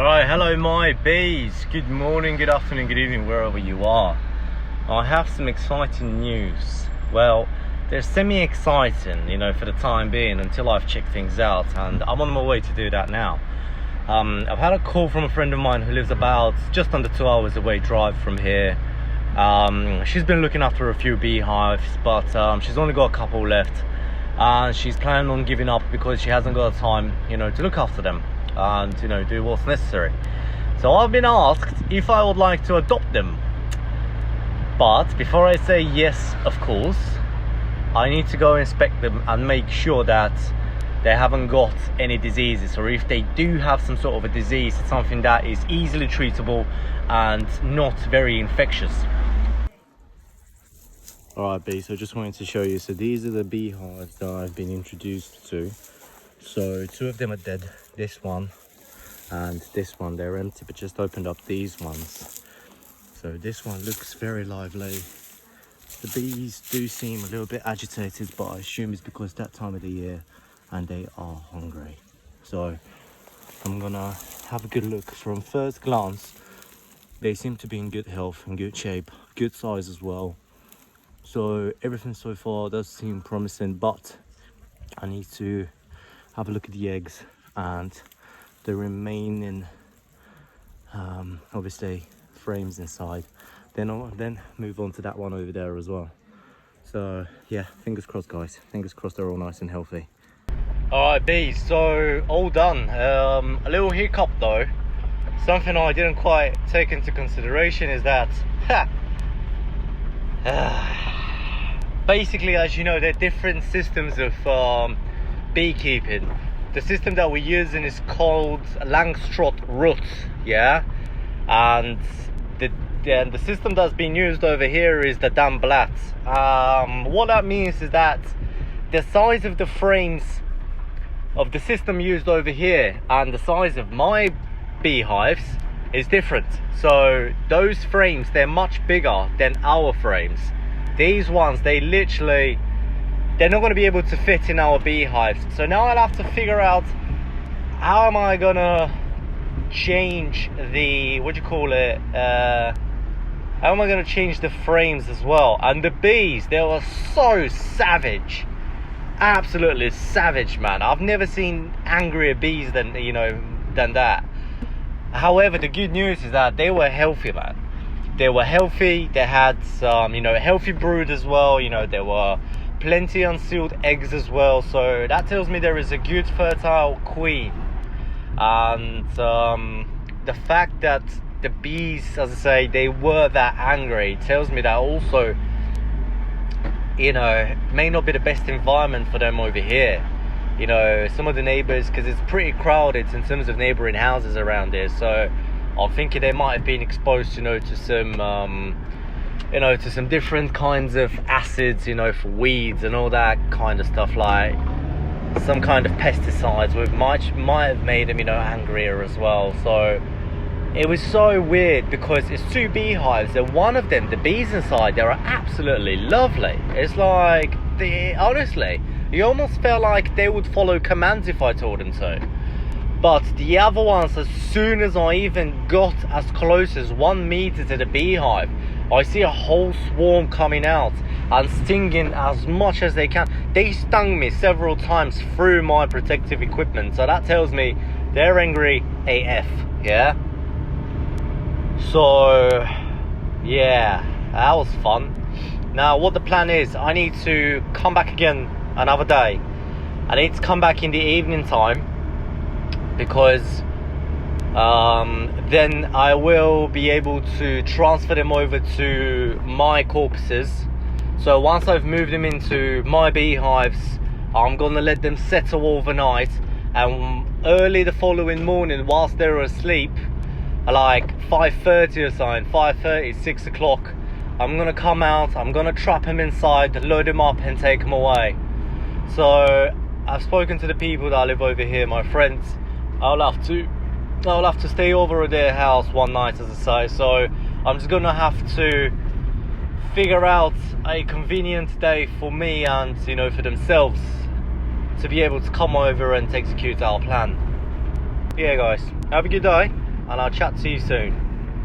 Alright, hello my bees. Good morning, good afternoon, good evening, wherever you are. I have some exciting news. Well, they're semi-exciting, for the time being, until I've checked things out, and I'm on my way to do that now. I've had a call from a friend of mine who lives about just under 2 hours away drive from here. She's been looking after a few beehives, but she's only got a couple left, and she's planning on giving up because she hasn't got time, to look after them and do what's necessary. So I've been asked if I would like to adopt them, but before I say yes, of course, I need to go inspect them and make sure that they haven't got any diseases, or if they do have some sort of a disease, it's something that is easily treatable and not very infectious. Alright B, so just wanted to show you, so these are the beehives that I've been introduced to. So 2 of them are dead, this one and this one, they're empty, but just opened up these ones. So this one looks very lively. The bees do seem a little bit agitated, but I assume it's because that time of the year and they are hungry. So I'm gonna have a good look. From first glance, they seem to be in good health and good shape, good size as well. So everything so far does seem promising, but I need to have a look at the eggs and the remaining obviously frames inside. Then I'll move on to that one over there as well. So yeah, fingers crossed guys, fingers crossed they're all nice and healthy. Alright bees, so all done. A little hiccup though, something I didn't quite take into consideration is that basically, as you know, there are different systems of beekeeping. The system that we're using is called Langstroth root, yeah, and the system that's being used over here is the Damblat. What that means is that the size of the frames of the system used over here and the size of my beehives is different. So those frames, they're much bigger than our frames. These ones, they're not going to be able to fit in our beehives. So now I'll have to figure out how am I gonna change the how am I going to change the frames as well. And the bees, they were so savage, absolutely savage, man. I've never seen angrier bees than that. However, the good news is that they were healthy, man. They were healthy. They had some healthy brood as well. There were plenty unsealed eggs as well, so that tells me there is a good fertile queen. And the fact that the bees, as I say, they were that angry, tells me that also may not be the best environment for them over here. Some of the neighbors, because it's pretty crowded in terms of neighboring houses around there, so I'm thinking they might have been exposed to some to some different kinds of acids, for weeds and all that kind of stuff, like some kind of pesticides, which might have made them, angrier as well. So it was so weird because it's 2 beehives, and one of them, the bees inside, they are absolutely lovely. It's like, honestly, you almost felt like they would follow commands if I told them to. But the other ones, as soon as I even got as close as 1 meter to the beehive, I see a whole swarm coming out and stinging as much as they can. They stung me several times through my protective equipment, so that tells me they're angry AF, yeah? So, yeah, that was fun. Now, what the plan is, I need to come back again another day. I need to come back in the evening time, because then I will be able to transfer them over to my corpuses. So once I've moved them into my beehives, I'm gonna let them settle overnight, and early the following morning, whilst they're asleep, like 5:30 or something, 5:30, 6 o'clock, I'm gonna come out, I'm gonna trap them inside, load them up and take them away. So I've spoken to the people that live over here, my friends. I'll have to stay over at their house one night, as I say. So I'm just gonna have to figure out a convenient day for me and for themselves to be able to come over and execute our plan. Yeah guys, have a good day. and I'll chat to you soon.